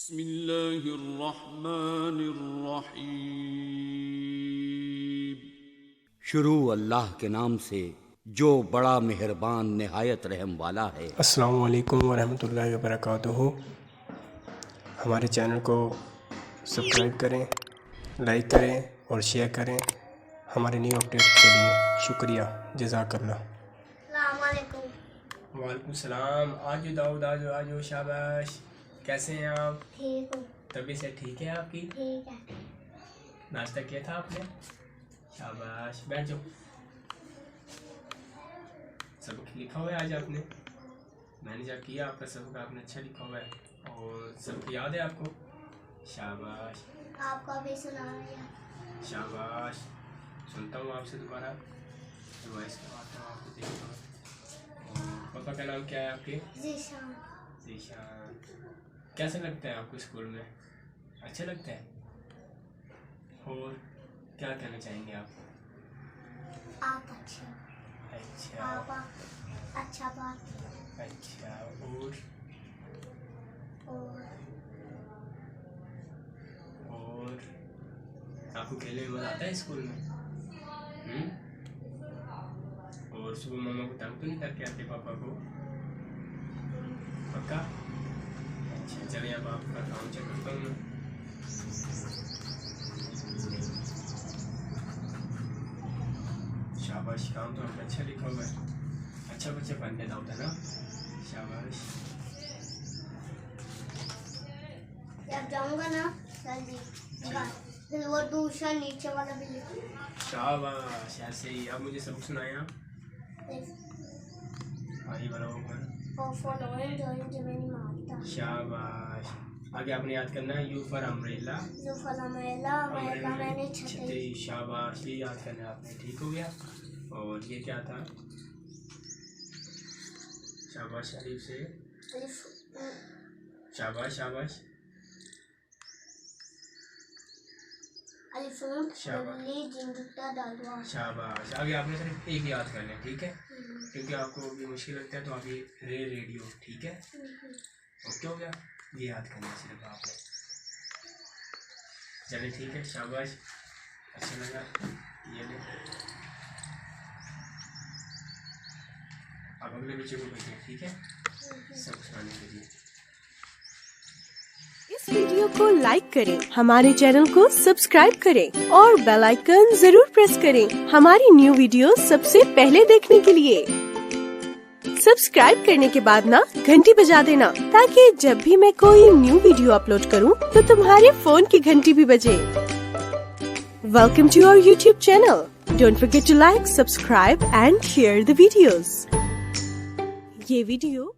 बिस्मिल्लाहिर्रहमानिर्रहीम। शुरू अल्लाह के नाम से जो बड़ा मेहरबान निहायत रहम वाला है। अस्सलामु अलैकुम वरहमतुल्लाहि वबरकातुहू। हमारे चैनल को सब्सक्राइब करें, लाइक करें और शेयर करें। हमारे न्यू अपडेट के लिए शुक्रिया, जज़ाकल्लाह। वालेकुम सलाम। आज दाऊद आज शाबाश। कैसे हैं आप? ठीक हूँ। तबीयत से ठीक है आपकी? ठीक है। नाश्ता किया था आपने? शाबाश, बैठ जाओ। सबक लिखा हुआ है आज आपने? मैंने जब किया आपका सबक आपने अच्छा लिखा हुआ है और सबक याद है आपको? शाबाश आपका भी सुना है। शाबाश। सुनता हूँ आपसे दोबारा रिवाइज करवाता हूँ आपको, देखता हूँ। पापा का नाम क्या है आपके? ज़ीशान। ज़ीशान। कैसा लगता है आपको स्कूल में? अच्छा लगता है? और क्या कहना चाहेंगे आप? आप अच्छा। अच्छा। आप अच्छा बात। अच्छा। और आपको खेलने में मज़ा आता है स्कूल में? और सुबह मामा को तंग तो नहीं करके आते पापा को? पक्का? अच्छा, चलिए अब आपका काम चेक करता हूँ मैं। शाबाश, काम तो आपने अच्छा लिखा हुआ है। अच्छा बच्चा बन के होता है ना? शाबाश। जब जाऊँगा ना सर जी, फिर वो दूसरा नीचे वाला भी लिखो। शाबाश, ऐसे ही। अब मुझे सबक सुनाए आप। आगे बढ़ो। शाबाश। आगे आपने याद करना है यू फॉर अम्ब्रेला। मैंने छतरी। शाबाश, ये याद करना है आपने। ठीक हो गया। और ये क्या था? शाबाश शरीफ से। शाबाश शाबाश। शाबाश। आगे आपने सिर्फ एक याद करना है, ठीक है? क्योंकि आपको ये मुश्किल लगता है तो आप ये रेडियो, ठीक है? ओके हो गया? ये याद करना है सिर्फ आपने। चलिए ठीक है, शाबाश, अच्छा लगा। ये ले, अब अगले बच्चे को भेजिए, ठीक है? सब सुनाने के लिए। इस वीडियो को लाइक करें, हमारे चैनल को सब्सक्राइब करें और बेल आइकन जरूर प्रेस करें हमारी न्यू वीडियो सबसे पहले देखने के लिए। सब्सक्राइब करने के बाद ना घंटी बजा देना, ताकि जब भी मैं कोई न्यू वीडियो अपलोड करूं तो तुम्हारे फोन की घंटी भी बजे। Welcome to our YouTube channel. Don't forget to like, subscribe and share the videos. ये वीडियो